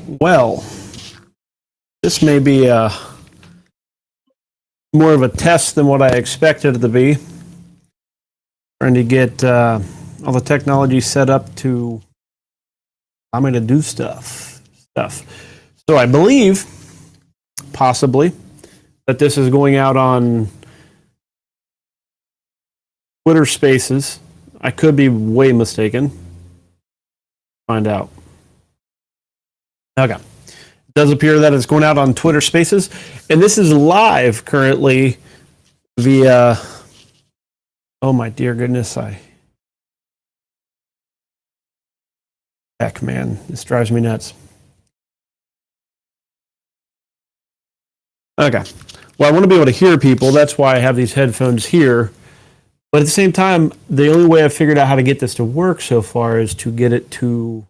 Well, this may be more of a test than what I expected it to be. Trying to get all the technology set up to I'm going to do stuff. So I believe, possibly, that this is going out on Twitter Spaces. I could be way mistaken. Find out. Okay. It does appear that it's going out on Twitter Spaces, and this is live currently via. Oh my dear goodness! Heck, man, this drives me nuts. Okay. Well, I want to be able to hear people. That's why I have these headphones here. But at the same time, the only way I've figured out how to get this to work so far is to get it to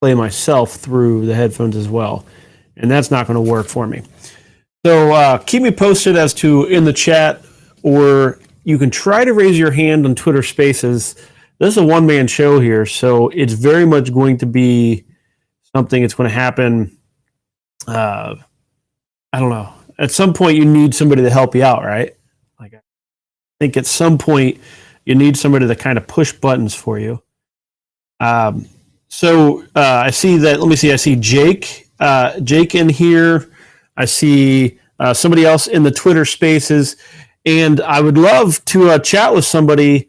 play myself through the headphones as well. And that's not going to work for me. So keep me posted as to in the chat, or you can try to raise your hand on Twitter Spaces. This is a one-man show here, so it's very much going to be something that's going to happen. I don't know. At some point, you need somebody to help you out, right? Like, I think at some point, you need somebody to kind of push buttons for you. So I see that. Let me see. I see Jake in here. I see somebody else in the Twitter Spaces, and I would love to chat with somebody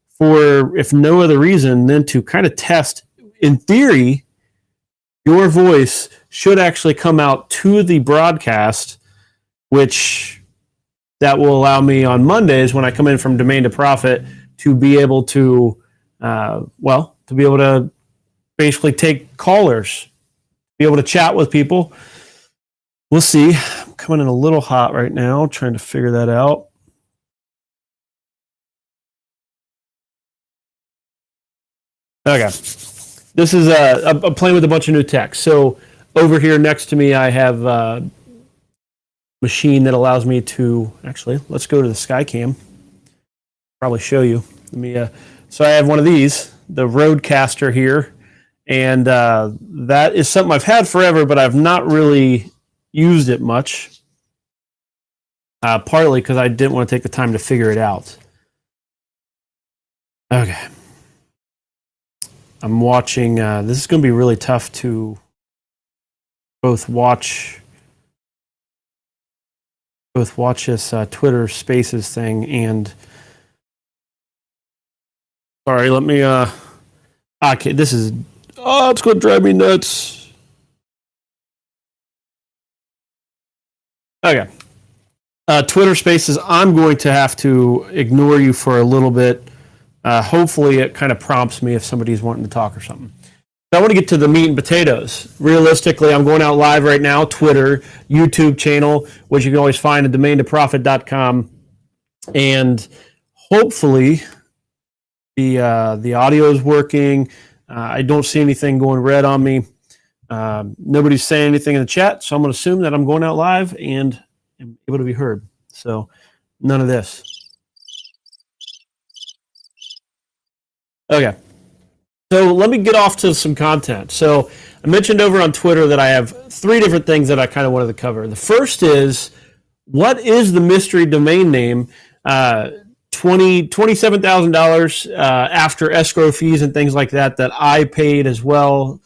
for, if no other reason, than to kind of test. In theory, your voice should actually come out to the broadcast, which that will allow me on Mondays when I come in from Domain to Profit to be able to, to be able to basically take callers, be able to chat with people. We'll see. I'm coming in a little hot right now, trying to figure that out. Okay. This is I'm playing with a bunch of new tech. So over here next to me, I have a machine that allows me to, actually, let's go to the Skycam. Probably show you. Let me. So I have one of these, the Rodecaster here. And that is something I've had forever, but I've not really used it much. Partly because I didn't want to take the time to figure it out. Okay. I'm watching. This is going to be really tough to both watch this Twitter Spaces thing and. Sorry, let me. Okay, this is. Oh, it's going to drive me nuts. Okay. Twitter Spaces, I'm going to have to ignore you for a little bit. Hopefully it kind of prompts me if somebody's wanting to talk or something. So I want to get to the meat and potatoes. Realistically, I'm going out live right now, Twitter, YouTube channel, which you can always find at domaintoprofit.com. And hopefully the audio is working. I don't see anything going red on me. Nobody's saying anything in the chat, so I'm going to assume that I'm going out live and am able to be heard. So none of this. Okay. So let me get off to some content. So I mentioned over on Twitter that I have 3 different things that I kind of wanted to cover. The first is, what is the mystery domain name? $27,000 after escrow fees and things like that I paid as well.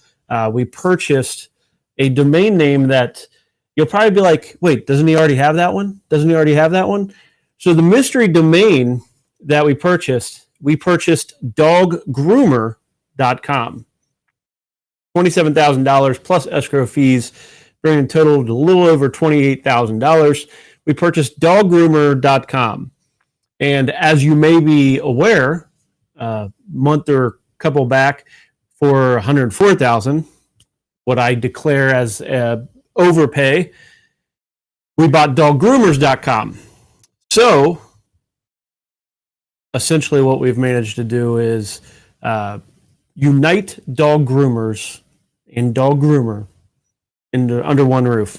We purchased a domain name that you'll probably be like, wait, doesn't he already have that one? So the mystery domain that we purchased doggroomer.com. $27,000 plus escrow fees, bringing total to a little over $28,000. We purchased doggroomer.com. And as you may be aware, a month or couple back, for $104,000, what I declare as overpay, we bought doggroomers.com. So essentially what we've managed to do is unite dog groomers and dog groomer under one roof.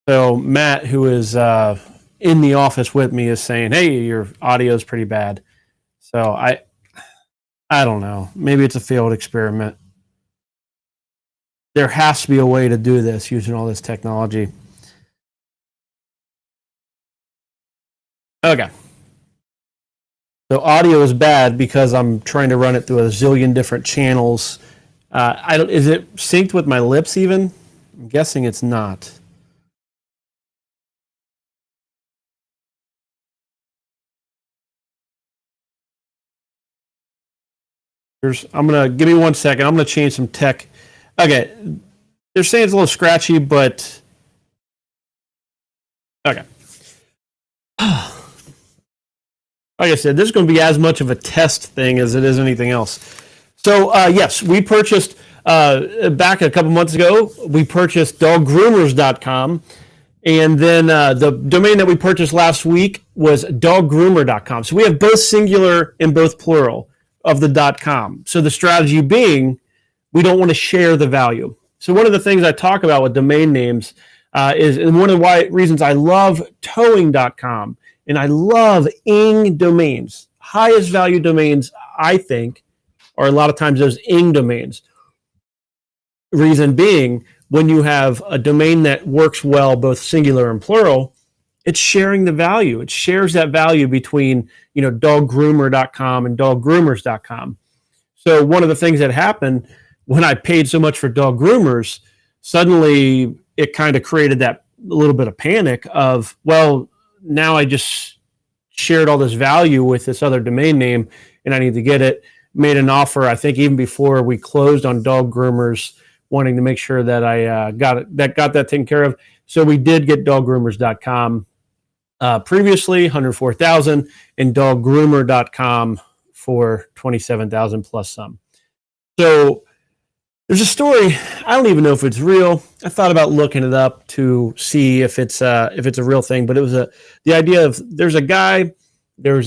So Matt, who is in the office with me, is saying, hey, your audio is pretty bad. So I don't know. Maybe it's a failed experiment. there has to be a way to do this using all this technology. Okay. So audio is bad because I'm trying to run it through a zillion different channels. Is it synced with my lips even? I'm guessing it's not. Give me 1 second. I'm gonna change some tech. Okay, they're saying it's a little scratchy, but okay. Like I said, this is going to be as much of a test thing as it is anything else. So yes, we purchased back a couple months ago. We purchased doggroomers.com, and then the domain that we purchased last week was doggroomer.com. So we have both singular and both plural of the .com. So the strategy being, we don't want to share the value. So one of the things I talk about with domain names is, and one of the reasons I love towing.com and I love ing domains. Highest value domains, I think, are a lot of times those ing domains. Reason being, when you have a domain that works well, both singular and plural, it's sharing the value. It shares that value between, doggroomer.com and doggroomers.com. So one of the things that happened when I paid so much for dog groomers, suddenly it kind of created that little bit of panic of, well, now I just shared all this value with this other domain name and I need to get it. Made an offer, I think even before we closed on dog groomers, wanting to make sure that I got that taken care of. So we did get doggroomers.com previously, $104,000, and doggroomer.com for $27,000 plus some. So there's a story. I don't even know if it's real. I thought about looking it up to see if it's a real thing, but it was the idea of there's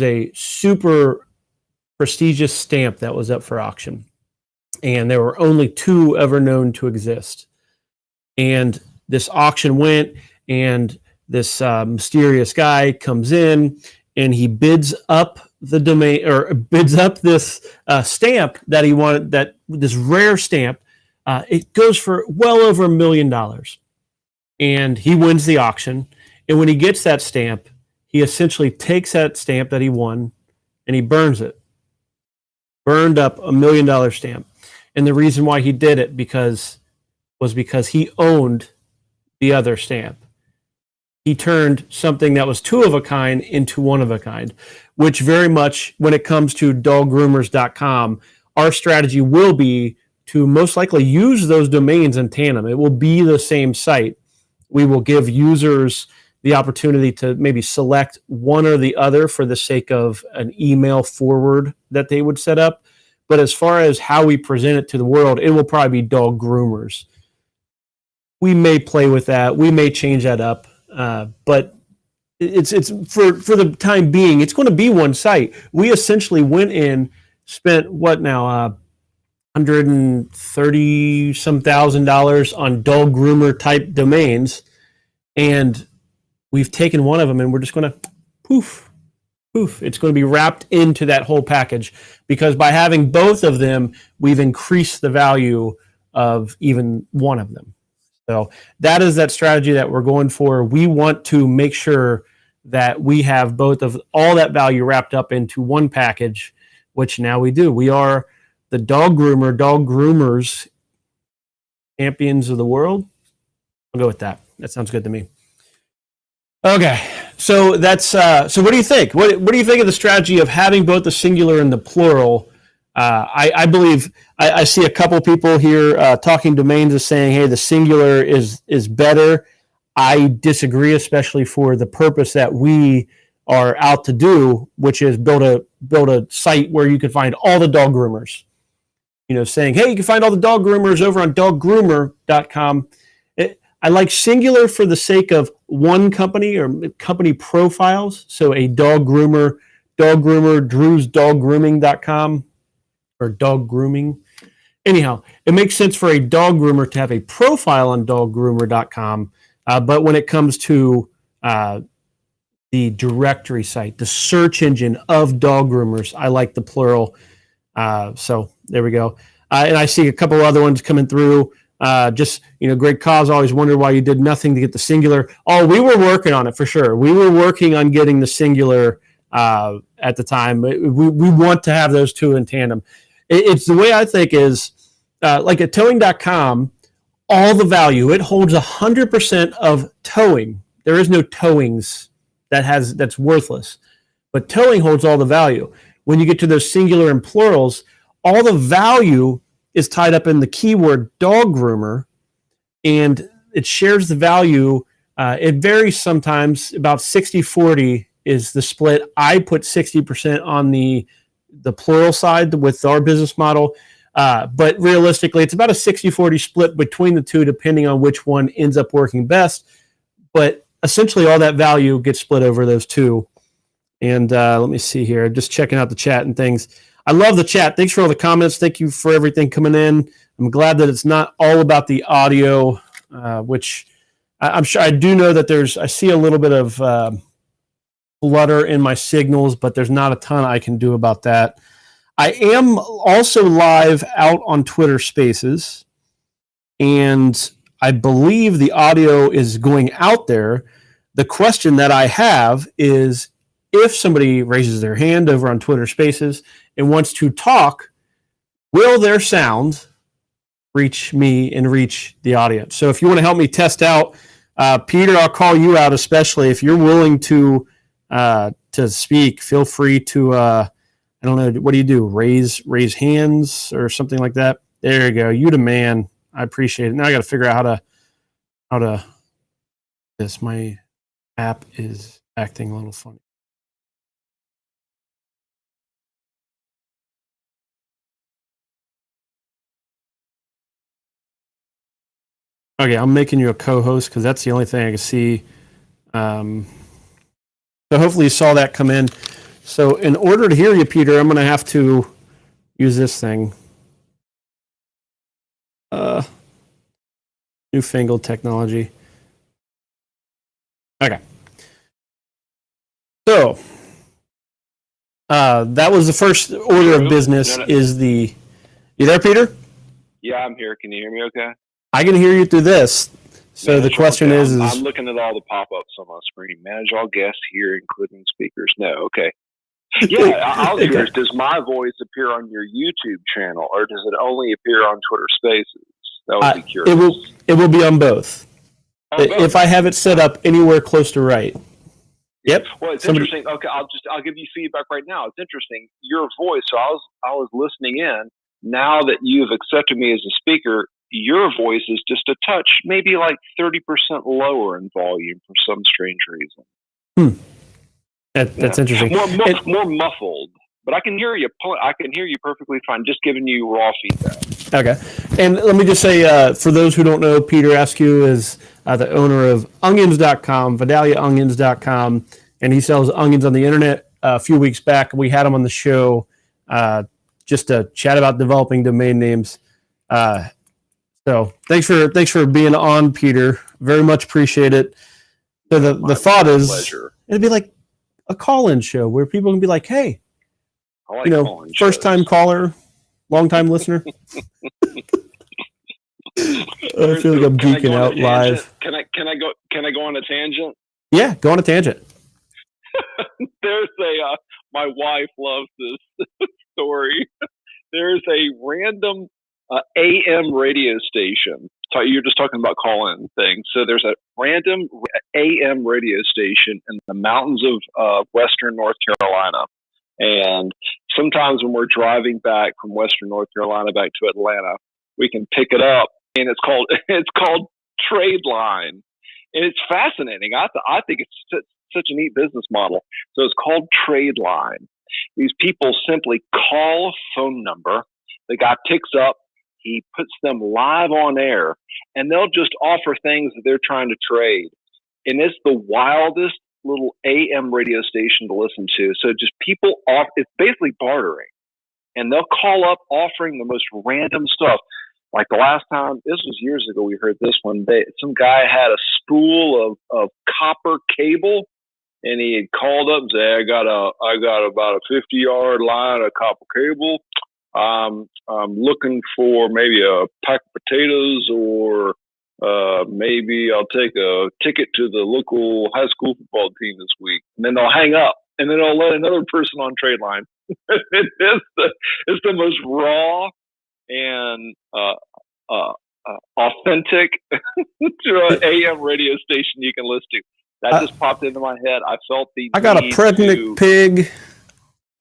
a super prestigious stamp that was up for auction, and there were only 2 ever known to exist. And this auction went, and this mysterious guy comes in, and he bids up the domain, or bids up this stamp that he wanted, this rare stamp. It goes for well over $1 million, and he wins the auction. And when he gets that stamp, he essentially takes that stamp that he won and he burns it. Burned up $1 million stamp. And the reason why he did it was because he owned the other stamp. He turned something that was 2 of a kind into 1 of a kind, which very much, when it comes to doggroomers.com, our strategy will be to most likely use those domains in tandem. It will be the same site. We will give users the opportunity to maybe select one or the other for the sake of an email forward that they would set up. But as far as how we present it to the world, it will probably be dog groomers. We may play with that. We may change that up. But it's for the time being, it's going to be one site. We essentially went in, spent $130 some thousand on dog groomer type domains, and we've taken one of them and we're just going to poof. It's going to be wrapped into that whole package, because by having both of them, we've increased the value of even one of them. So that is that strategy that we're going for. We want to make sure that we have both of all that value wrapped up into one package, which now we do. We are the dog groomers champions of the world. I'll go with that. That sounds good to me. Okay, so that's so what do you think? What do you think of the strategy of having both the singular and the plural? I believe I see a couple people here talking domains as saying, hey, the singular is better. I disagree, especially for the purpose that we are out to do, which is build a site where you can find all the dog groomers. Saying, hey, you can find all the dog groomers over on doggroomer.com. I like singular for the sake of one company or company profiles. So a dog groomer, Drew's doggrooming.com or dog grooming. Anyhow, it makes sense for a dog groomer to have a profile on doggroomer.com. But when it comes to the directory site, the search engine of dog groomers, I like the plural. So there we go. And I see a couple other ones coming through. Just, great cause. Always wondered why you did nothing to get the singular. Oh, we were working on it for sure. We were working on getting the singular at the time. We want to have those two in tandem. It's the way I think is like at towing.com, all the value, it holds 100% of towing. There is no towings that's worthless, but towing holds all the value. When you get to those singular and plurals, all the value is tied up in the keyword dog groomer, and it shares the value. It varies sometimes. About 60-40 is the split. I put 60% on the plural side with our business model. But realistically, it's about a 60-40 split between the two, depending on which one ends up working best. But essentially, all that value gets split over those two. And let me see here. Just checking out the chat and things. I love the chat. Thanks for all the comments. Thank you for everything coming in. I'm glad that it's not all about the audio, which I'm sure I do know that I see a little bit of flutter in my signals, but there's not a ton I can do about that. I am also live out on Twitter Spaces, and I believe the audio is going out there. The question that I have is, if somebody raises their hand over on Twitter Spaces and wants to talk, will their sound reach me and reach the audience? So if you want to help me test out, Peter, I'll call you out, especially if you're willing to speak. Feel free to, I don't know, what do you do? Raise hands or something like that. There you go. You the man. I appreciate it. Now I got to figure out how to. This my app is acting a little funny. Okay, I'm making you a co-host because that's the only thing I can see. So hopefully you saw that come in. So in order to hear you, Peter, I'm going to have to use this thing. Newfangled technology. Okay. So that was the first order of business. No. You there, Peter? Yeah, I'm here. Can you hear me okay? I can hear you through this. So the question is I'm looking at all the pop-ups on my screen. Manage all guests here, including speakers. No, okay. Yeah, I was curious. Does my voice appear on your YouTube channel, or does it only appear on Twitter Spaces? That would be curious. It will be on both. If I have it set up anywhere close to right. Yep. Well, it's interesting. Okay, I'll give you feedback right now. It's interesting. Your voice. So I was listening in. Now that you've accepted me as a speaker, your voice is just a touch, maybe like 30% lower in volume for some strange reason. That's interesting. More muffled, but I can hear you. I can hear you perfectly fine. Just giving you raw feedback. Okay, and let me just say, for those who don't know, Peter Askew is the owner of onions.com, VidaliaOnions.com, and he sells onions on the internet. A few weeks back, we had him on the show just to chat about developing domain names. So thanks for being on, Peter. Very much appreciate it. So the thought is, pleasure. It'd be like a call-in show where people can be like, "Hey, first-time caller, long-time listener." I feel like I'm geeking out live. Can I go on a tangent? Yeah, go on a tangent. There's my wife loves this story. There's a random AM radio station. So you're just talking about call-in things. So there's a random AM radio station in the mountains of western North Carolina. And sometimes when we're driving back from western North Carolina back to Atlanta, we can pick it up, and it's called Trade Line. And it's fascinating. I think it's such a neat business model. So it's called Trade Line. These people simply call a phone number. The guy picks up. He puts them live on air, and they'll just offer things that they're trying to trade. And it's the wildest little AM radio station to listen to. So just people off, it's basically bartering. And they'll call up offering the most random stuff. Like the last time, this was years ago, we heard this one. Some guy had a spool of copper cable, and he had called up and said, I got about a 50-yard line of copper cable. I'm looking for maybe a pack of potatoes, or maybe I'll take a ticket to the local high school football team this week. And then they'll hang up, and then they'll let another person on trade line. It's the most raw and authentic AM radio station you can listen to. That just popped into my head. I felt the I got a pregnant pig.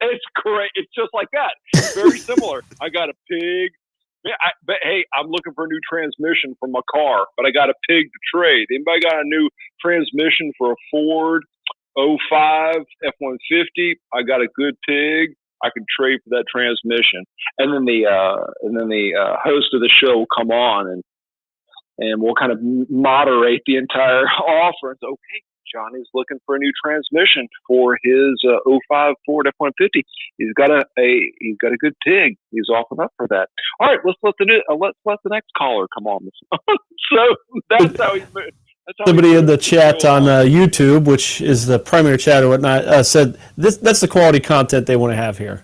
It's great. It's just like that. Very similar. I got a pig. But hey, I'm looking for a new transmission for my car, but I got a pig to trade. Anybody got a new transmission for a Ford 05 F-150? I got a good pig. I can trade for that transmission. And then the host of the show will come on and we'll kind of moderate the entire offer. And say, okay, Johnny's looking for a new transmission for his 05 Ford F-150. He's got a good pig. He's offering up for that. All right, let's let the next caller come on. So that's how he. Somebody in the chat on YouTube, which is the primary chat or whatnot, said that's the quality content they want to have here.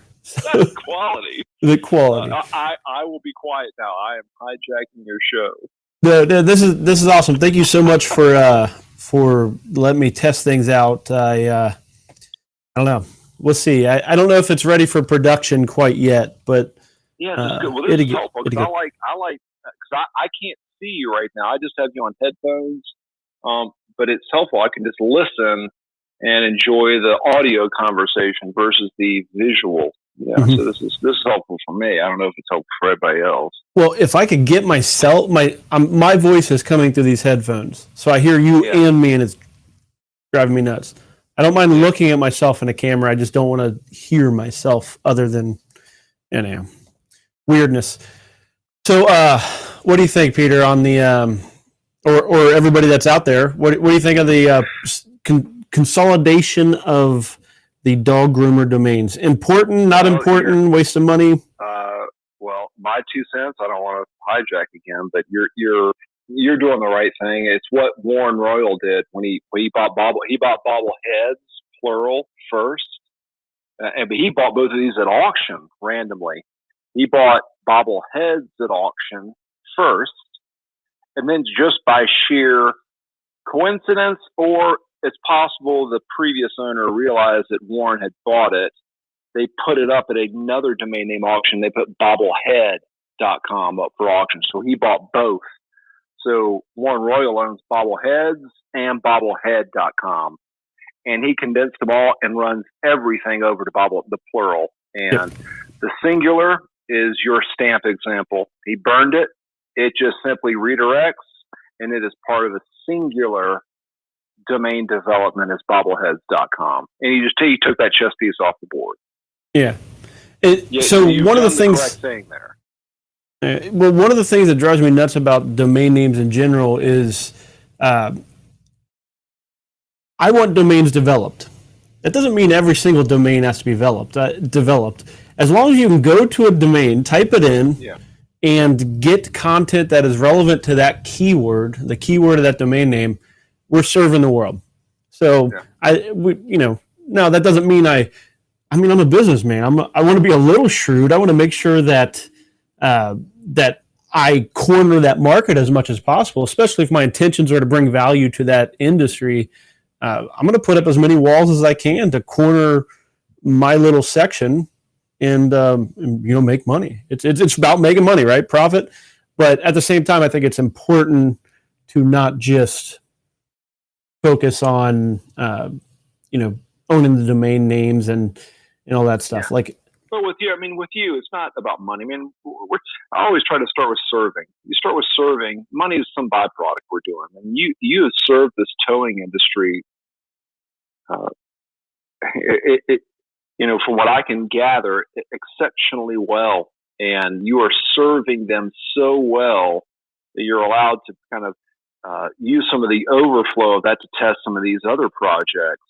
That's quality. The quality. I will be quiet now. I am hijacking your show. This is awesome. Thank you so much for letting me test things out. I don't know. We'll see. I don't know if it's ready for production quite yet, but yeah, this is good. Well, this is helpful because I like because I can't see you right now. I just have you on headphones. But it's helpful. I can just listen and enjoy the audio conversation versus the visual. Yeah, so this is helpful for me. I don't know if it's helpful for everybody else. Well, if I could get my voice is coming through these headphones, so I hear you and me, and it's driving me nuts. I don't mind looking at myself in a camera. I just don't want to hear myself other than, weirdness. So, what do you think, Peter, on the or everybody that's out there? What do you think of the consolidation of the dog groomer domains? Important, not important, waste of money? Well, my 2 cents. I don't want to hijack again, but you're doing the right thing. It's what Warren Royal did when he bought bobbleheads, plural, first, but he bought both of these at auction randomly. He bought bobbleheads at auction first, and then just by sheer coincidence, or it's possible the previous owner realized that Warren had bought it, they put it up at another domain name auction. They put bobblehead.com up for auction. So he bought both. So Warren Royal owns bobbleheads and bobblehead.com. And he condensed them all and runs everything over to the plural. And the singular is your stamp example. He burned it. It just simply redirects, and it is part of a singular domain development as bobbleheads.com. And he took that chess piece off the board. Yeah. So one of the things, correct thing there. Well, one of the things that drives me nuts about domain names in general is I want domains developed. That doesn't mean every single domain has to be developed. As long as you can go to a domain, type it in, and get content that is relevant to that keyword, the keyword of that domain name, we're serving the world. So no, that doesn't mean I'm a businessman. I want to be a little shrewd. I want to make sure that that I corner that market as much as possible, especially if my intentions are to bring value to that industry. I'm going to put up as many walls as I can to corner my little section and make money. It's about making money, right? Profit. But at the same time, I think it's important to not just focus on owning the domain names and all that stuff. But with you, it's not about money. I always try to start with serving. You start with serving. Money is some byproduct we're doing. And you have served this towing industry, from what I can gather, exceptionally well. And you are serving them so well that you're allowed to kind of use some of the overflow of that to test some of these other projects.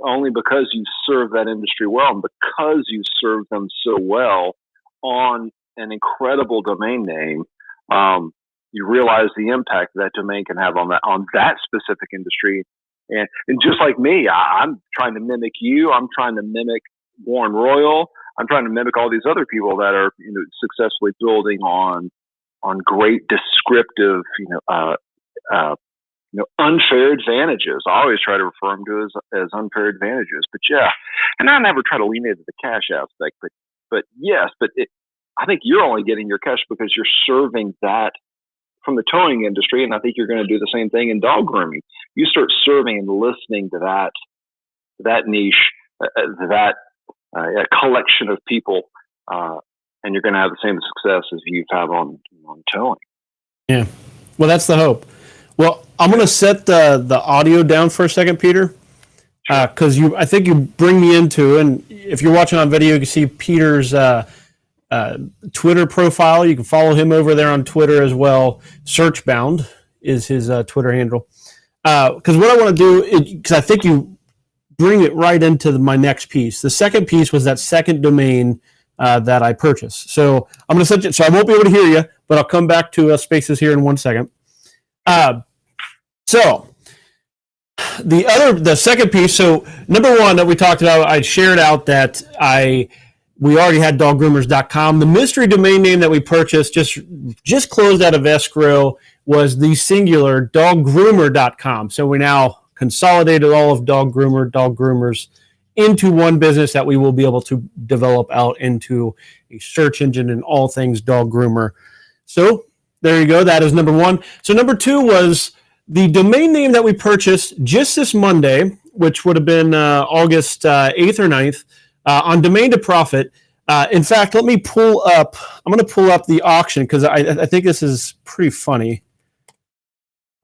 Only because you serve that industry well, and because you serve them so well on an incredible domain name, you realize the impact that domain can have on that specific industry. And just like me, I'm trying to mimic you. I'm trying to mimic Warren Royal. I'm trying to mimic all these other people that are, successfully building on great descriptive, unfair advantages. I always try to refer them to as unfair advantages. But yeah, and I never try to lean into the cash aspect. But yes, I think you're only getting your cash because you're serving that from the towing industry, and I think you're going to do the same thing in dog grooming. You start serving and listening to that niche, that collection of people, and you're going to have the same success as you've had on towing. Yeah, well, that's the hope. Well, I'm going to set the audio down for a second, Peter, because I think you bring me into, and if you're watching on video, you can see Peter's Twitter profile. You can follow him over there on Twitter as well. Searchbound is his Twitter handle. Because what I want to do, because I think you bring it right into my next piece. The second piece was that second domain that I purchased. So I'm going to set it, so I won't be able to hear you, but I'll come back to Spaces here in 1 second. So the second piece. So number one that we talked about, I shared out that we already had doggroomers.com. The mystery domain name that we purchased just closed out of escrow was the singular doggroomer.com. So we now consolidated all of dog groomers into one business that we will be able to develop out into a search engine and all things dog groomer. So there you go. That is number one. So number two was the domain name that we purchased just this Monday, which would have been August 8th or 9th, on Domain to Profit. In fact, I'm going to pull up the auction because I think this is pretty funny.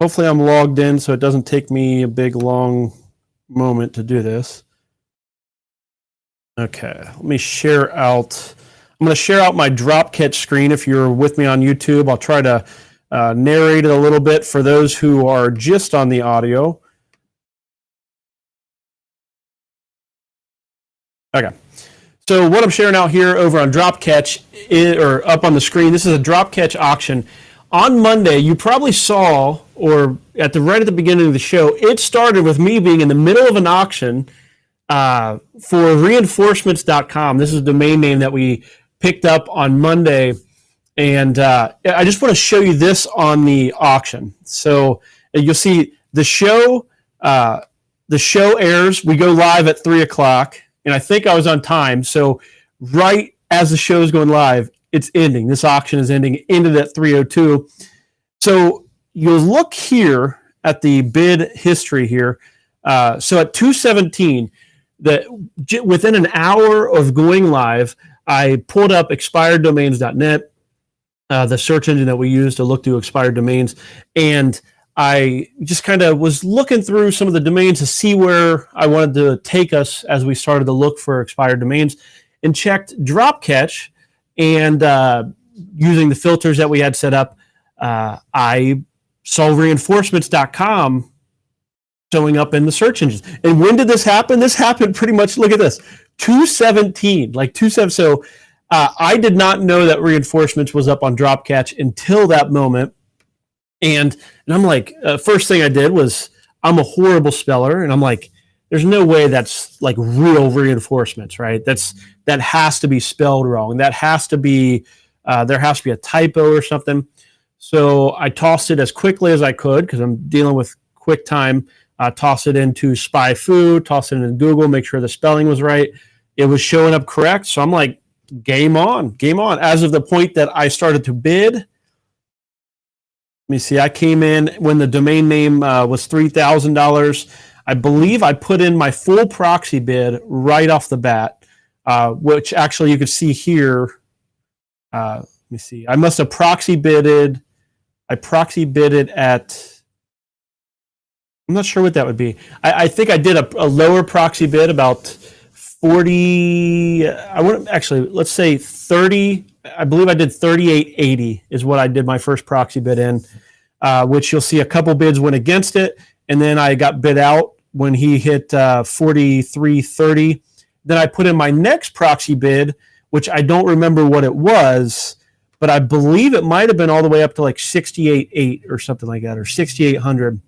Hopefully I'm logged in so it doesn't take me a big, long moment to do this. Okay, let me share out. I'm going to share out my drop catch screen. If you're with me on YouTube, I'll try to narrate it a little bit for those who are just on the audio. Okay. So what I'm sharing out here over on Drop Catch, or up on the screen, this is a Drop Catch auction. On Monday, you probably saw, or right at the beginning of the show, it started with me being in the middle of an auction for reinforcements.com. This is a domain name that we picked up on Monday. And I just want to show you this on the auction. So you'll see the show airs. We go live at 3 o'clock. And I think I was on time. So right as the show is going live, it's ending. This auction is ending. It ended at 3:02. So you'll look here at the bid history here. So at 2:17, within an hour of going live, I pulled up expireddomains.net, the search engine that we use to look through expired domains, and I just kind of was looking through some of the domains to see where I wanted to take us as we started to look for expired domains, and checked drop catch, and using the filters that we had set up, I saw reinforcements.com showing up in the search engines. And when did this happen? This happened pretty much, look at this, 2:17, like 2:7. So I did not know that reinforcements was up on drop catch until that moment. And I'm like, first thing I did was, I'm a horrible speller, and I'm like, there's no way that's like real reinforcements, right? That has to be spelled wrong. That has to be there has to be a typo or something. So I tossed it as quickly as I could because I'm dealing with quick time. Toss it into Spy Food, toss it into Google, make sure the spelling was right. It was showing up correct. So I'm like, game on. As of the point that I started to bid. Let me see. I came in when the domain name was $3,000. I believe I put in my full proxy bid right off the bat, which actually you could see here. Let me see. I must have proxy bidded. I proxy bidded at, I'm not sure what that would be. I think I did a lower proxy bid, about 40. I wouldn't actually. Let's say 30. I believe I did 38.80 is what I did my first proxy bid in, which you'll see a couple bids went against it, and then I got bid out when he hit 43.30. Then I put in my next proxy bid, which I don't remember what it was, but I believe it might have been all the way up to like 68.8 or something like that, or 6,800.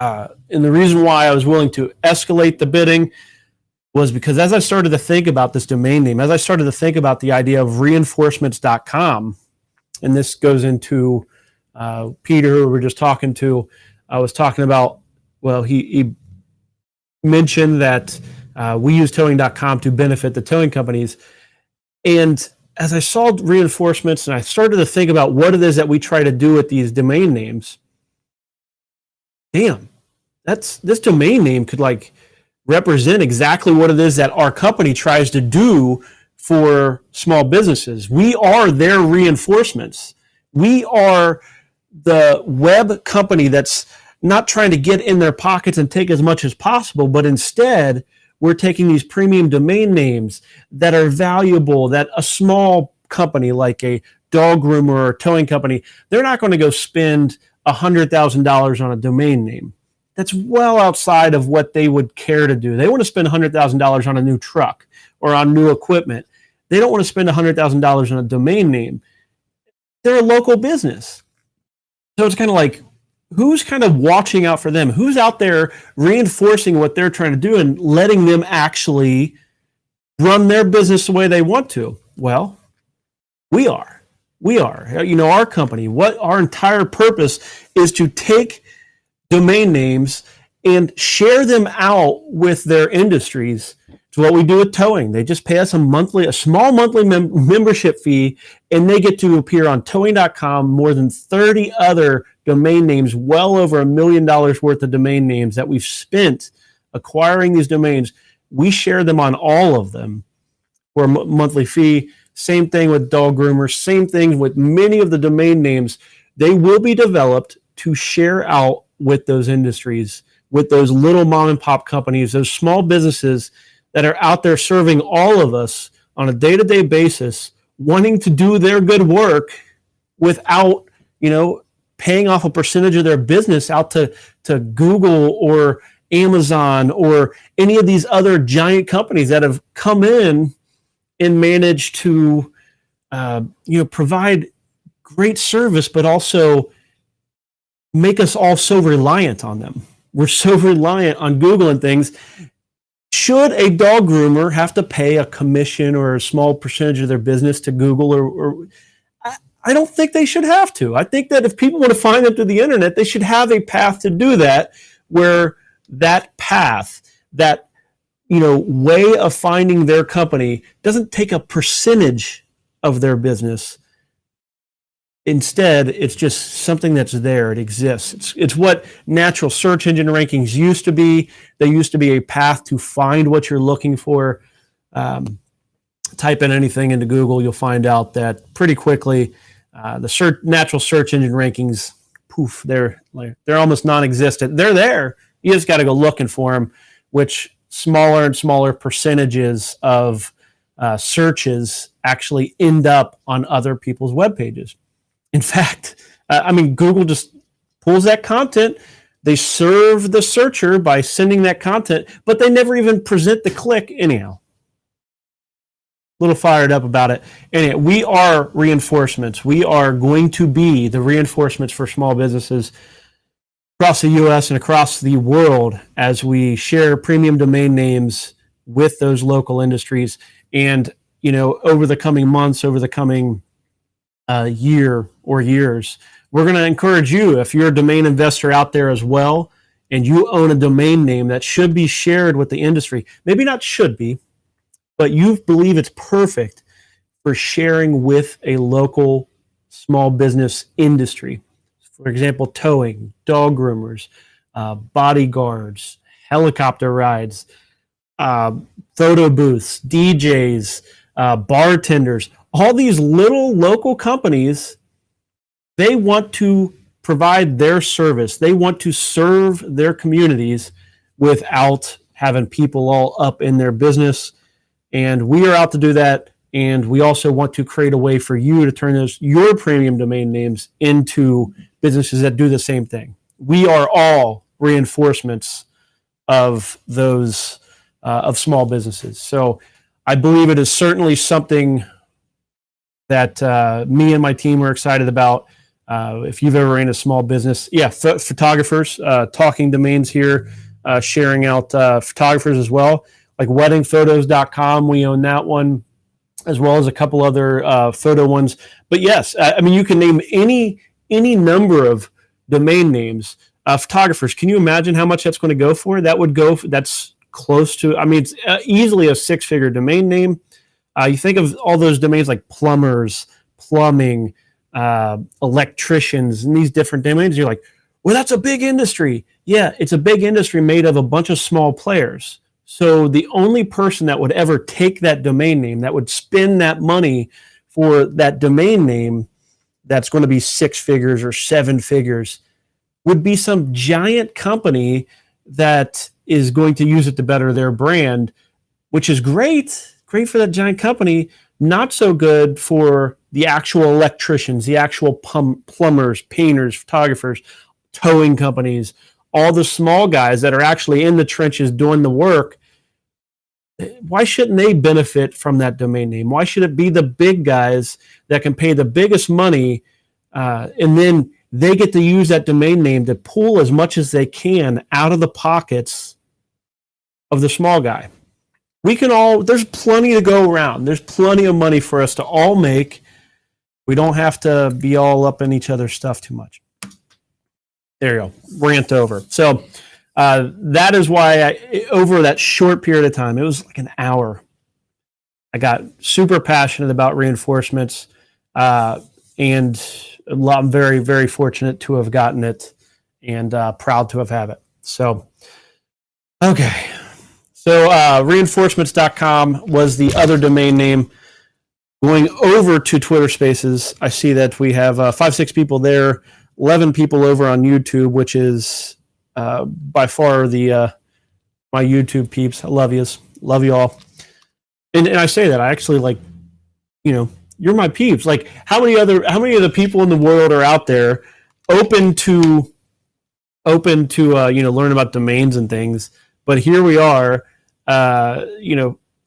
And the reason why I was willing to escalate the bidding, was because as I started to think about this domain name, as I started to think about the idea of reinforcements.com, and this goes into Peter, who we were just talking to, I was talking about, well, he mentioned that we use towing.com to benefit the towing companies. And as I saw reinforcements and I started to think about what it is that we try to do with these domain names, damn, this domain name could like represent exactly what it is that our company tries to do for small businesses. We are their reinforcements. We are the web company that's not trying to get in their pockets and take as much as possible, but instead we're taking these premium domain names that are valuable, that a small company like a dog groomer or a towing company, they're not going to go spend $100,000 on a domain name. That's well outside of what they would care to do. They want to spend $100,000 on a new truck or on new equipment. They don't want to spend $100,000 on a domain name. They're a local business. So it's kind of like, who's kind of watching out for them? Who's out there reinforcing what they're trying to do and letting them actually run their business the way they want to? Well, we are. Our company, what our entire purpose is to take domain names and share them out with their industries. It's what we do with towing. They just pay us a small monthly membership fee, and they get to appear on towing.com, more than 30 other domain names, well over $1 million worth of domain names that we've spent acquiring these domains. We share them on all of them for a monthly fee. Same thing with dog groomers, same thing with many of the domain names. They will be developed to share out with those industries, with those little mom and pop companies, those small businesses that are out there serving all of us on a day-to-day basis, wanting to do their good work without, paying off a percentage of their business out to Google or Amazon or any of these other giant companies that have come in and managed to, provide great service, but also make us all so reliant on them. We're so reliant on Google and things. Should a dog groomer have to pay a commission or a small percentage of their business to Google or I don't think they should have to. I think that if people want to find them through the internet, they should have a path to do that, where that path, that way of finding their company doesn't take a percentage of their business. Instead, it's just something that's there. It exists. It's what natural search engine rankings used to be. They used to be a path to find what you're looking for. Type in anything into Google, you'll find out that pretty quickly the natural search engine rankings, poof, they're almost non-existent. They're there. You just got to go looking for them, which smaller and smaller percentages of searches actually end up on other people's web pages. In fact, Google just pulls that content. They serve the searcher by sending that content, but they never even present the click anyhow. A little fired up about it. Anyway, we are reinforcements. We are going to be the reinforcements for small businesses across the U.S. and across the world as we share premium domain names with those local industries. And, over the coming months, over the coming year or years, we're going to encourage you, if you're a domain investor out there as well, and you own a domain name that should be shared with the industry, maybe not should be, but you believe it's perfect for sharing with a local small business industry. For example, towing, dog groomers, bodyguards, helicopter rides, photo booths, DJs, bartenders, all these little local companies, they want to provide their service. They want to serve their communities without having people all up in their business. And we are out to do that. And we also want to create a way for you to turn your premium domain names into businesses that do the same thing. We are all reinforcements of those of small businesses. So I believe it is certainly something that me and my team are excited about. If you've ever ran a small business, photographers, talking domains here, sharing out photographers as well. like weddingphotos.com. We own that one, as well as a couple other photo ones. But yes, I mean, you can name any number of domain names. Photographers, can you imagine how much that's going to go for? That's close to, I mean, it's easily a 6-figure domain name. You think of all those domains like plumbers, plumbing, electricians, and these different domains. You're like, well, that's a big industry. Yeah, it's a big industry made of a bunch of small players. So the only person that would ever take that domain name, that would spend that money for that domain name that's going to be 6 figures or 7 figures, would be some giant company that is going to use it to better their brand, which is great for that giant company, not so good for the actual electricians, the actual plumbers, painters, photographers, towing companies, all the small guys that are actually in the trenches doing the work. Why shouldn't they benefit from that domain name? Why should it be the big guys that can pay the biggest money, and then they get to use that domain name to pull as much as they can out of the pockets of the small guy? There's plenty to go around. There's plenty of money for us to all make. We don't have to be all up in each other's stuff too much. There you go. Rant over. So that is why over that short period of time, it was like an hour, I got super passionate about reinforcements, and I'm very, very fortunate to have gotten it, and proud to have had it. So, okay. So reinforcements.com was the other domain name. Going over to Twitter Spaces, I see that we have 5-6 people there, 11 people over on YouTube, which is by far the my YouTube peeps. I love yous. Love you all. And I say that I actually, like, you're my peeps. Like, how many of the people in the world are out there open to learn about domains and things? But here we are,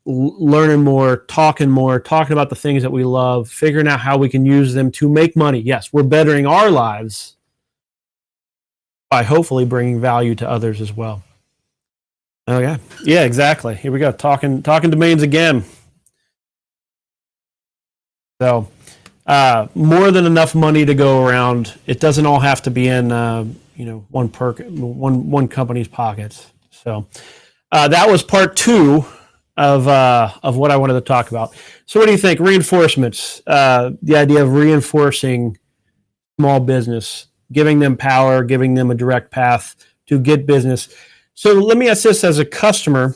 learning more, talking about the things that we love, figuring out how we can use them to make money. Yes, we're bettering our lives by hopefully bringing value to others as well. Oh yeah, yeah, exactly. Here we go, talking domains again. So more than enough money to go around. It doesn't all have to be in one company's pockets. So that was part 2 of what I wanted to talk about. So what do you think? Reinforcements, the idea of reinforcing small business, giving them power, giving them a direct path to get business. So let me ask this as a customer.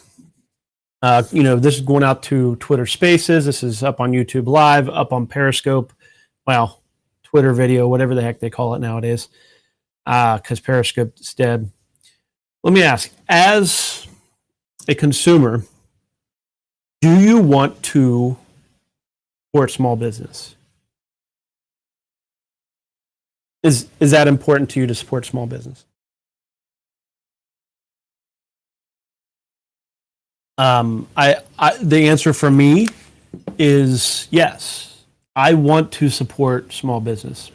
This is going out to Twitter Spaces. This is up on YouTube Live, up on Periscope. Well, Twitter video, whatever the heck they call it nowadays, because Periscope is dead. Let me ask, as a consumer, do you want to support small business? Is that important to you to support small business? The answer for me is yes. I want to support small business.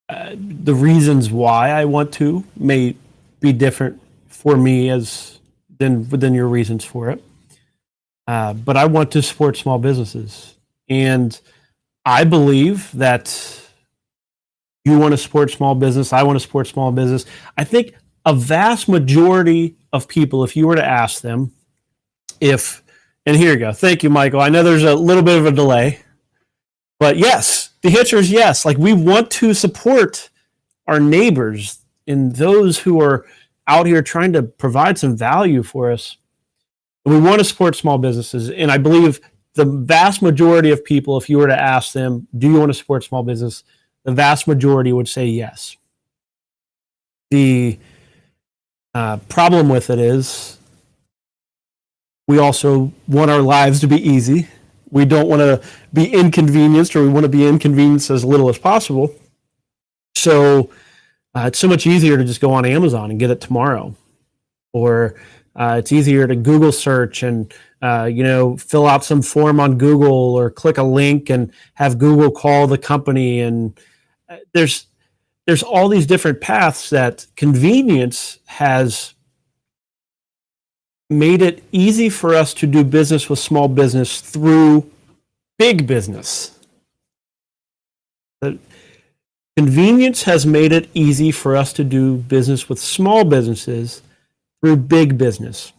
The reasons why I want to may be different for me than your reasons for it. But I want to support small businesses, and I believe that you want to support small business. I want to support small business. I think a vast majority of people, if you were to ask them, and here you go. Thank you, Michael. I know there's a little bit of a delay, but yes, the answer is yes. Like, we want to support our neighbors and those who are out here trying to provide some value for us. We want to support small businesses, and I believe the vast majority of people, if you were to ask them, do you want to support small business? The vast majority would say yes. The problem with it is we also want our lives to be easy. We don't want to be inconvenienced, or we want to be inconvenienced as little as possible. So it's so much easier to just go on Amazon and get it tomorrow. Or it's easier to Google search and fill out some form on Google, or click a link and have Google call the company. And there's all these different paths that convenience has made it easy for us to do business with small business through big business. The convenience has made it easy for us to do business with small businesses through big business.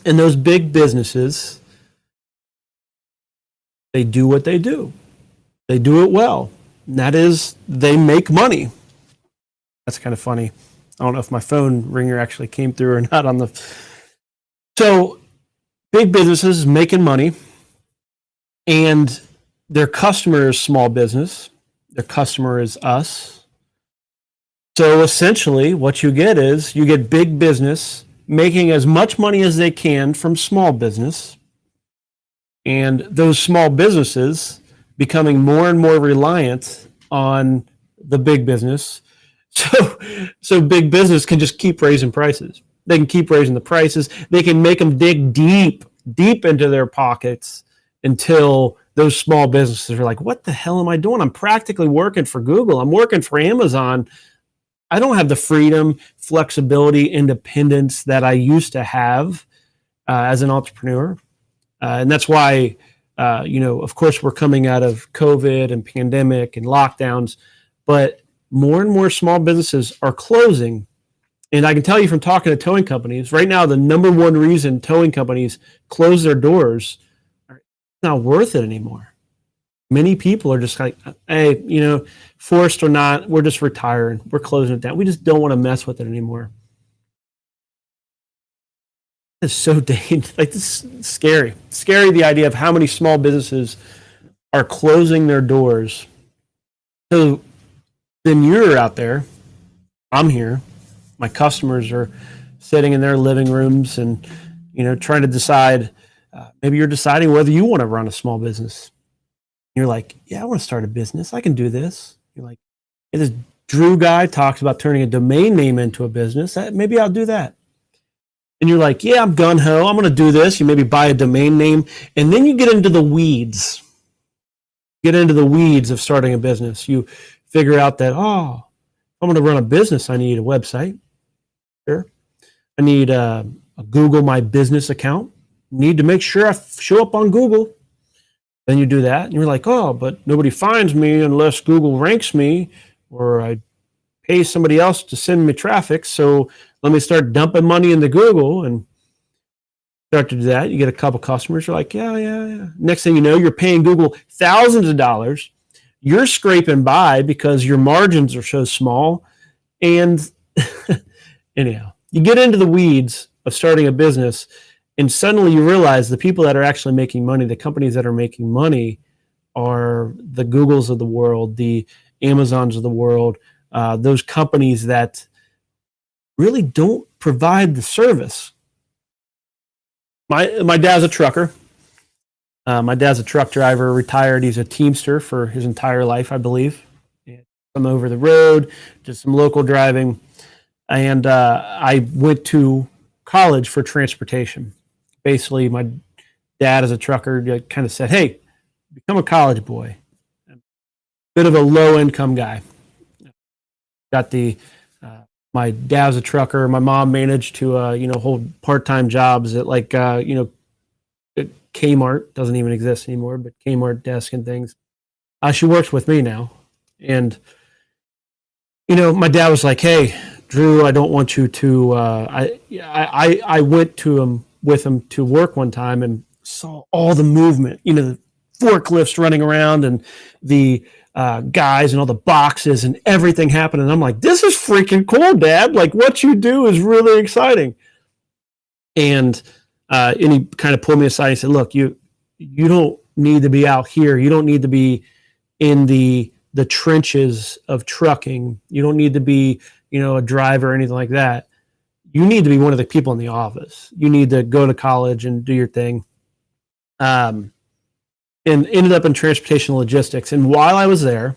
And those big businesses, they do what they do. They do it well. And that is, they make money. That's kind of funny. I don't know if my phone ringer actually came through or not on the. So big businesses making money, and their customer is small business. Their customer is us. So essentially what you get is you get big business making as much money as they can from small business, and those small businesses becoming more and more reliant on the big business. So big business can just keep raising prices. They can keep raising the prices. They can make them dig deep into their pockets until those small businesses are like, what the hell am I doing? I'm practically working for Google. I'm working for Amazon. I don't have the freedom, flexibility, independence that I used to have as an entrepreneur. And that's why, of course, we're coming out of COVID and pandemic and lockdowns, but more and more small businesses are closing. And I can tell you from talking to towing companies, right now, the number one reason towing companies close their doors, it's not worth it anymore. Many people are just like, hey, forced or not, we're just retiring. We're closing it down. We just don't want to mess with it anymore. It's so dangerous. Like, this is scary. Scary, the idea of how many small businesses are closing their doors. So then you're out there, I'm here, my customers are sitting in their living rooms and, trying to decide, maybe you're deciding whether you want to run a small business. You're like, yeah, I want to start a business. I can do this. You're like, hey, this Drew guy talks about turning a domain name into a business. Maybe I'll do that. And you're like, yeah, I'm gung-ho. I'm going to do this. You maybe buy a domain name. And then you get into the weeds. Get into the weeds of starting a business. You figure out that, I'm going to run a business. I need a website. Sure. I need a Google My Business account. Need to make sure I show up on Google. Then you do that. And you're like, but nobody finds me unless Google ranks me, or I pay somebody else to send me traffic. So let me start dumping money into Google and start to do that. You get a couple customers. You're like, yeah. Next thing you know, you're paying Google thousands of dollars. You're scraping by because your margins are so small. And anyhow, you get into the weeds of starting a business, and suddenly you realize the people that are actually making money, the companies that are making money, are the Googles of the world, the Amazons of the world, those companies that really don't provide the service. My dad's a trucker. My dad's a truck driver, retired. He's a Teamster for his entire life, I believe. Some over the road, just some local driving. And I went to college for transportation. Basically, my dad as a trucker kind of said, hey, become a college boy. Bit of a low-income guy. Got my dad's a trucker. My mom managed to, hold part-time jobs at Kmart. Doesn't even exist anymore, but Kmart desk and things. She works with me now. And, my dad was like, hey, Drew, I don't want you to, I went with him to work one time and saw all the movement, the forklifts running around and the guys and all the boxes and everything happening. And I'm like, this is freaking cool, Dad. Like, what you do is really exciting. And he kind of pulled me aside and said, look, you don't need to be out here. You don't need to be in the trenches of trucking. You don't need to be, a driver or anything like that. You need to be one of the people in the office. You need to go to college and do your thing. And ended up in transportation logistics. And while I was there,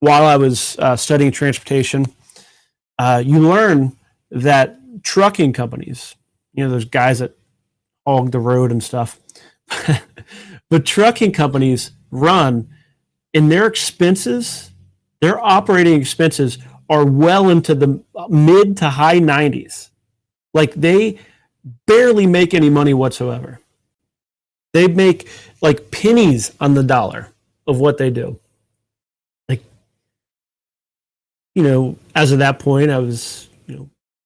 while I was studying transportation, you learn that trucking companies, those guys that hog the road and stuff, but trucking companies run, and their expenses, their operating expenses are well into the mid to high 90s. Like, they barely make any money whatsoever. They make like pennies on the dollar of what they do. Like, as of that point, I was,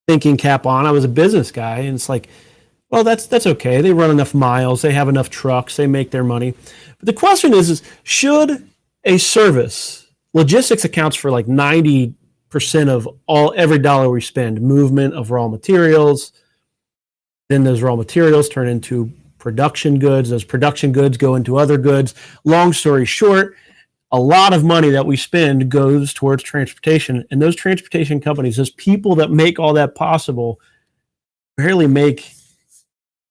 thinking cap on. I was a business guy, and it's like, well, that's okay. They run enough miles. They have enough trucks. They make their money. But the question is should a service, logistics accounts for like 90% of every dollar we spend, movement of raw materials. Then those raw materials turn into production goods. Those production goods go into other goods. Long story short, a lot of money that we spend goes towards transportation. And those transportation companies, those people that make all that possible, barely make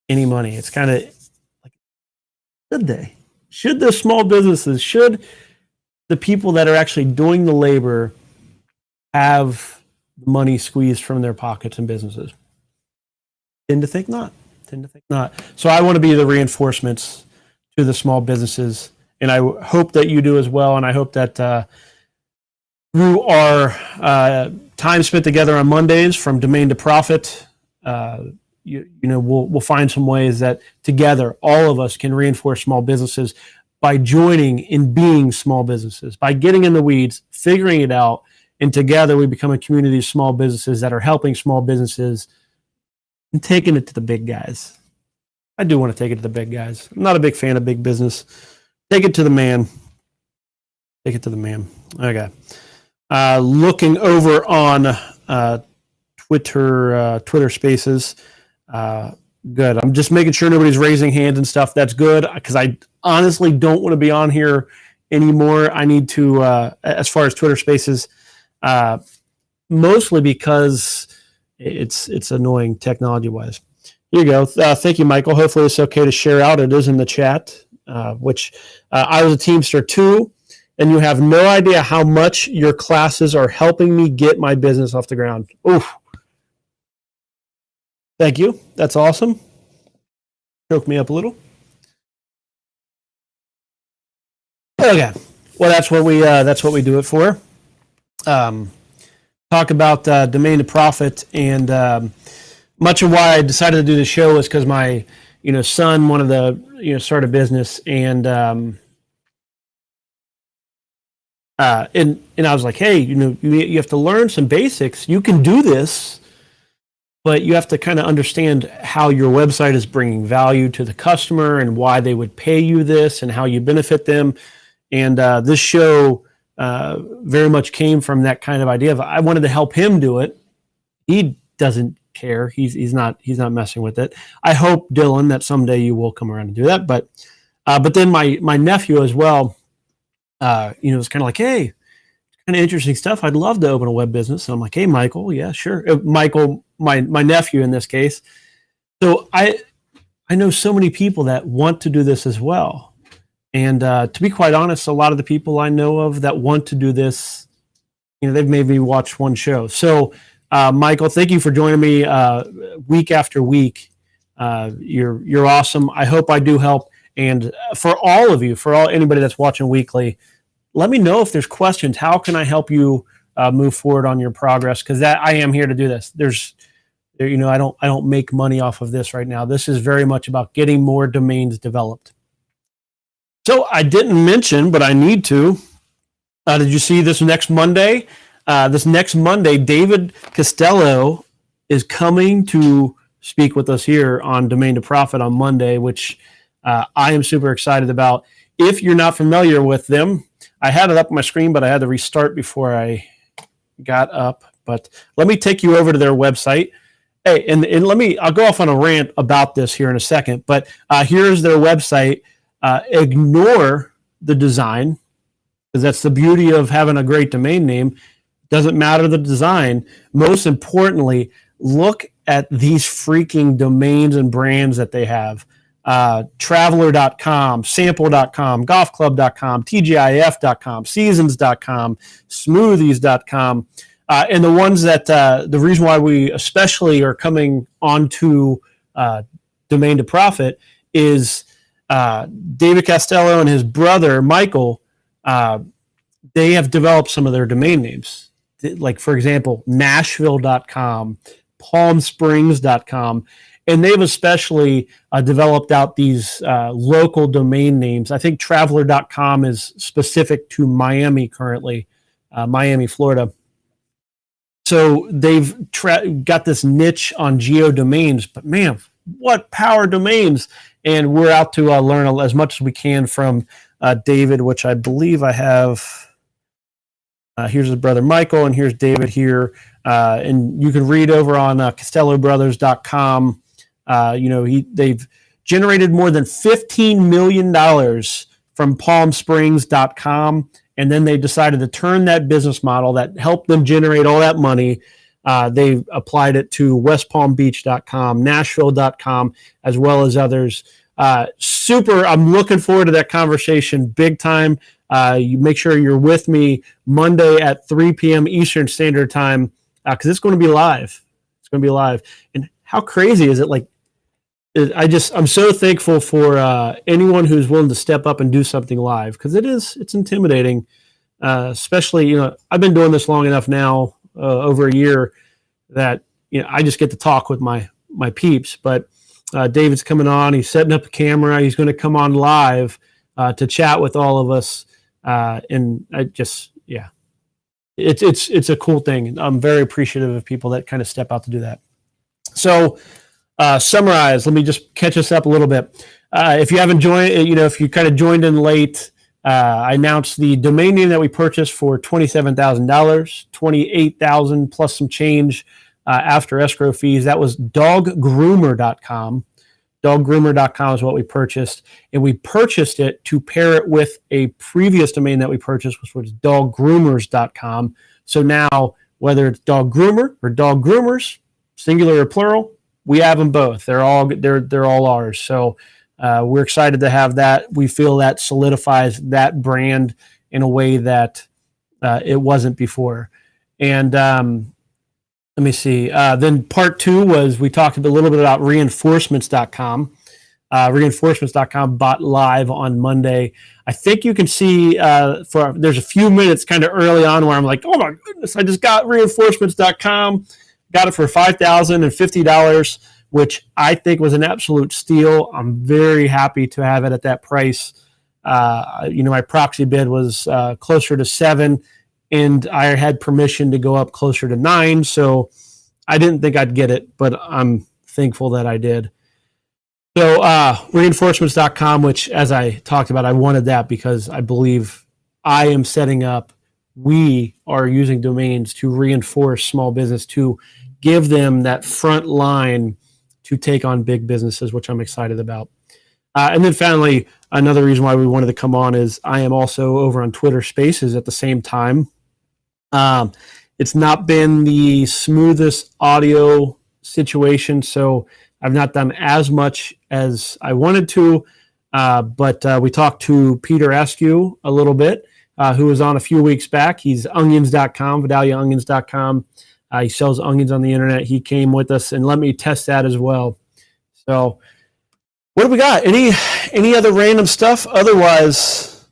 any money. It's kind of like, should they? Should the small businesses, should the people that are actually doing the labor have money squeezed from their pockets and businesses? Tend to think not. So I want to be the reinforcements to the small businesses, and I hope that you do as well. And I hope that through our time spent together on Mondays from Domain to Profit, we'll find some ways that together all of us can reinforce small businesses by joining in being small businesses, by getting in the weeds, figuring it out, and together we become a community of small businesses that are helping small businesses and taking it to the big guys. I do want to take it to the big guys. I'm not a big fan of big business. Take it to the man. Okay. Looking over on Twitter Spaces. Good. I'm just making sure nobody's raising hands and stuff. That's good, because I honestly don't want to be on here anymore. I need to, as far as Twitter Spaces, mostly because it's annoying technology-wise. Here you go. Thank you, Michael. Hopefully it's okay to share out. It is in the chat, which I was a Teamster too, and you have no idea how much your classes are helping me get my business off the ground. Oof. Thank you. That's awesome. Choke me up a little. Okay. Well, that's what we do it for. Talk about Domain to Profit, and much of why I decided to do the show was because my son wanted to start a business, and I was like, hey, you have to learn some basics. You can do this, but you have to kind of understand how your website is bringing value to the customer and why they would pay you this and how you benefit them. And this show very much came from that kind of idea of I wanted to help him do it. He doesn't care. He's not messing with it. I hope, Dylan, that someday you will come around and do that. But then my nephew as well, was kind of like, hey, kind of interesting stuff. I'd love to open a web business. And I'm like, hey, Michael, yeah, sure. Michael, my nephew in this case. So I know so many people that want to do this as well. And to be quite honest, a lot of the people I know of that want to do this, they've made me watch one show. So, Michael, thank you for joining me week after week. You're awesome. I hope I do help. And for all of you, anybody that's watching weekly, let me know if there's questions. How can I help you move forward on your progress? Because I am here to do this. I don't make money off of this right now. This is very much about getting more domains developed. So I didn't mention, but I need to. Did you see this next Monday? David Costello is coming to speak with us here on Domain to Profit on Monday, which I am super excited about. If you're not familiar with them, I had it up on my screen, but I had to restart before I got up. But let me take you over to their website. Hey, and I'll go off on a rant about this here in a second, but here's their website. Ignore the design, because that's the beauty of having a great domain name. Doesn't matter the design. Most importantly, look at these freaking domains and brands that they have. Traveler.com, sample.com, golfclub.com, tgif.com, seasons.com, smoothies.com. And the ones that the reason why we especially are coming onto Domain to Profit is David Costello and his brother, Michael, they have developed some of their domain names. Like, for example, Nashville.com, palmsprings.com. And they've especially developed out these local domain names. I think traveler.com is specific to Miami currently, Miami, Florida. So they've got this niche on geodomains, but man, what power domains. And we're out to learn as much as we can from David, which I believe I have. Here's his brother Michael, and here's David here. And you can read over on CostelloBrothers.com. They've generated more than $15 million from PalmSprings.com. And then they decided to turn that business model that helped them generate all that money. They applied it to WestPalmBeach.com, Nashville.com, as well as others. I'm looking forward to that conversation big time. You make sure you're with me Monday at 3 p.m. Eastern Standard Time because it's going to be live. It's going to be live. And how crazy is it? I'm so thankful for anyone who's willing to step up and do something live because it's intimidating, especially, I've been doing this long enough now, over a year, that, I just get to talk with my peeps. But David's coming on, he's setting up a camera, he's going to come on live to chat with all of us. And it's a cool thing. I'm very appreciative of people that kind of step out to do that. So, summarize. Let me just catch us up a little bit. If you haven't joined, if you kind of joined in late, I announced the domain name that we purchased for $27,000, $28,000 plus some change after escrow fees. That was doggroomer.com. Doggroomer.com is what we purchased, and we purchased it to pair it with a previous domain that we purchased, which was doggroomers.com. So now, whether it's dog groomer or dog groomers, singular or plural, we have them both. They're all ours. So we're excited to have that. We feel that solidifies that brand in a way that it wasn't before. And let me see. Then part two was we talked a little bit about reinforcements.com. Reinforcements.com bought live on Monday. I think you can see there's a few minutes kind of early on where I'm like, oh my goodness, I just got reinforcements.com. Got it for $5,050, which I think was an absolute steal. I'm very happy to have it at that price. My proxy bid was closer to 7, and I had permission to go up closer to 9. So I didn't think I'd get it, but I'm thankful that I did. So reinforcements.com, which, as I talked about, I wanted that because I believe I am setting up. We are using domains to reinforce small business, to give them that front line to take on big businesses, which I'm excited about. And then finally, another reason why we wanted to come on is I am also over on Twitter Spaces at the same time. It's not been the smoothest audio situation, so I've not done as much as I wanted to, but we talked to Peter Askew a little bit, who was on a few weeks back. He's onions.com, VidaliaOnions.com. He sells onions on the internet. He came with us and let me test that as well. So what do we got? Any other random stuff? Otherwise,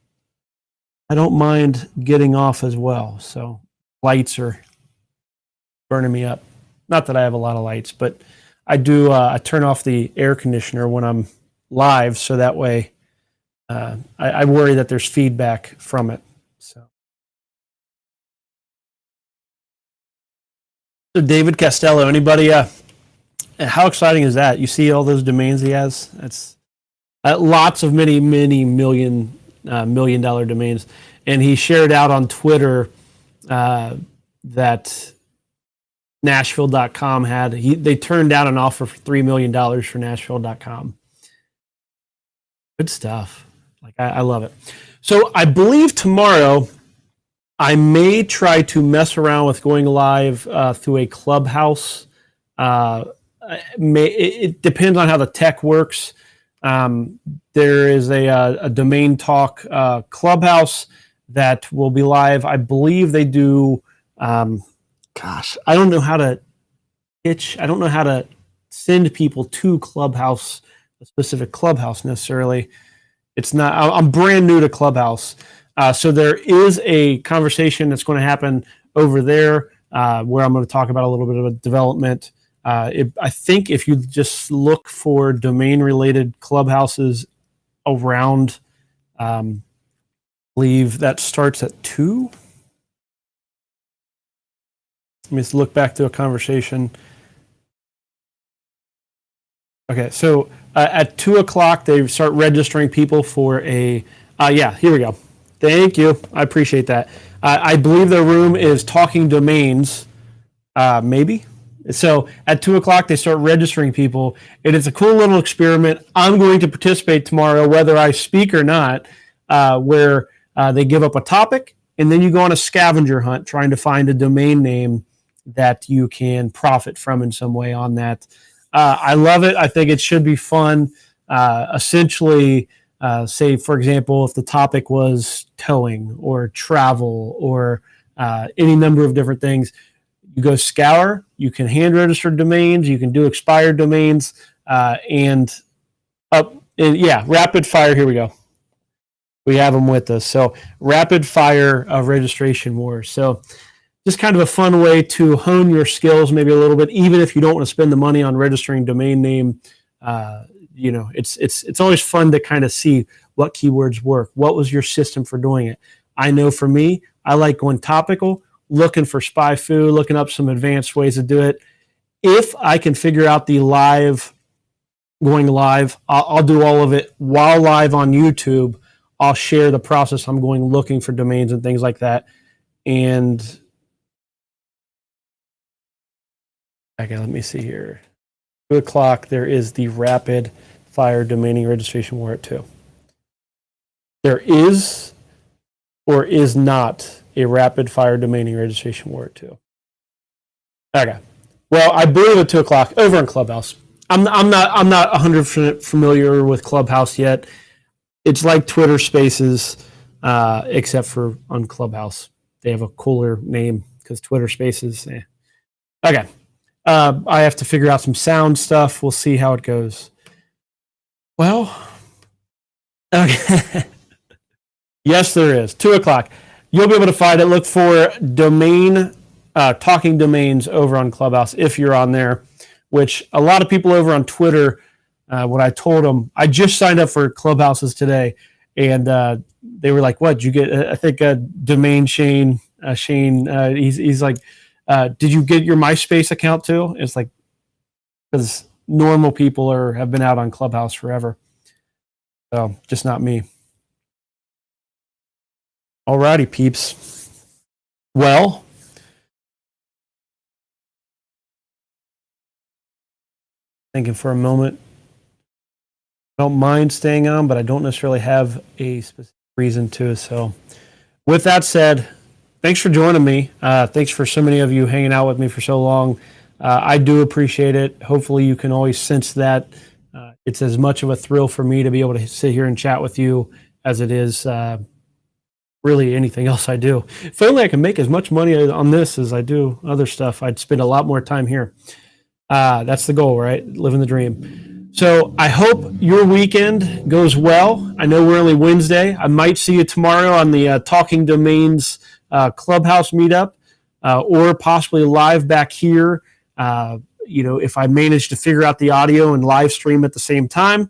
I don't mind getting off as well. So lights are burning me up. Not that I have a lot of lights, but I do. I turn off the air conditioner when I'm live, so that way I worry that there's feedback from it. So David Costello, anybody? How exciting is that? You see all those domains he has? That's lots of many $1 million domains, and he shared out on Twitter that Nashville.com they turned down an offer for $3 million for Nashville.com. Good stuff. I love it. So I believe tomorrow I may try to mess around with going live through a Clubhouse. It depends on how the tech works. There is a Domain Talk Clubhouse that will be live. I believe they do. I don't know how to pitch. I don't know how to send people to Clubhouse, a specific Clubhouse necessarily. It's not. I'm brand new to Clubhouse, so there is a conversation that's going to happen over there where I'm going to talk about a little bit of a development I think if you just look for domain-related clubhouses around, I believe that starts at 2. Let me just look back to a conversation. Okay, so at 2 o'clock, they start registering people for a, yeah, here we go. Thank you. I appreciate that. I believe the room is Talking Domains, maybe. So at 2 o'clock, they start registering people. And it's a cool little experiment. I'm going to participate tomorrow, whether I speak or not, where they give up a topic, and then you go on a scavenger hunt trying to find a domain name that you can profit from in some way on that. I love it. I think it should be fun. Essentially, say, for example, if the topic was towing or travel or any number of different things, you go scour, you can hand register domains, you can do expired domains, and rapid fire. Here we go. We have them with us. So rapid fire registration wars. So just kind of a fun way to hone your skills maybe a little bit, even if you don't want to spend the money on registering domain name. It's always fun to kind of see what keywords work. What was your system for doing it? I know for me, I like going topical, looking for spy foo, looking up some advanced ways to do it. If I can figure out the going live, I'll do all of it while live on YouTube. I'll share the process I'm going looking for domains and things like that. And okay, let me see here. 2 o'clock, there is the rapid fire domaining registration war at 2. There is or is not a rapid fire domaining registration war at 2. Okay. Well, I believe at 2 o'clock over on Clubhouse. I'm not 100% familiar with Clubhouse yet. It's like Twitter Spaces, except for on Clubhouse. They have a cooler name because Twitter Spaces. Okay. I have to figure out some sound stuff. We'll see how it goes. Well, okay. Yes, there is. 2 o'clock. You'll be able to find it. Look for Talking Domains over on Clubhouse if you're on there, which a lot of people over on Twitter, when I told them, I just signed up for Clubhouses today, and they were like, what, did you get? I think Domain Shane, he's like, did you get your MySpace account too? It's like, because normal people have been out on Clubhouse forever. So just not me. Alrighty, peeps. Well, thinking for a moment. I don't mind staying on, but I don't necessarily have a specific reason to. So with that said, thanks for joining me. Thanks for so many of you hanging out with me for so long. I do appreciate it. Hopefully you can always sense that. It's as much of a thrill for me to be able to sit here and chat with you as it is really anything else I do. If only I can make as much money on this as I do other stuff, I'd spend a lot more time here. That's the goal, right? Living the dream. So I hope your weekend goes well. I know we're only Wednesday. I might see you tomorrow on the Talking Domains Clubhouse meetup, or possibly live back here. If I manage to figure out the audio and live stream at the same time,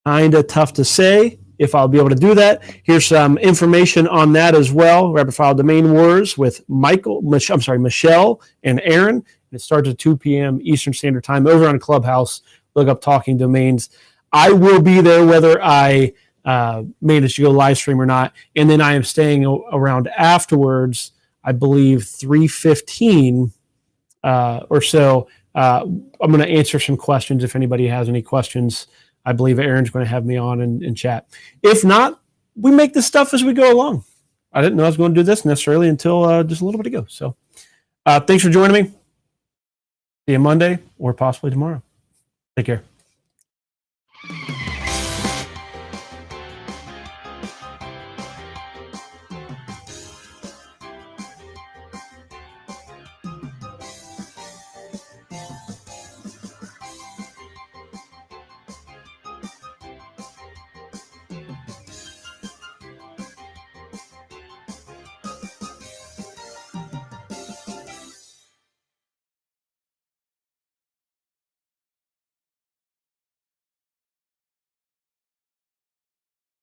kind of tough to say if I'll be able to do that. Here's some information on that as well. Rapid File Domain Wars with Michelle and Aaron. It starts at 2 p.m. Eastern Standard Time over on Clubhouse. Look up Talking Domains. I will be there whether I manage to go live stream or not. And then I am staying around afterwards, I believe 3:15 or so. I'm going to answer some questions if anybody has any questions. I believe Aaron's going to have me on and chat. If not, we make this stuff as we go along. I didn't know I was going to do this necessarily until just a little bit ago. So thanks for joining me. See you Monday or possibly tomorrow. Take care.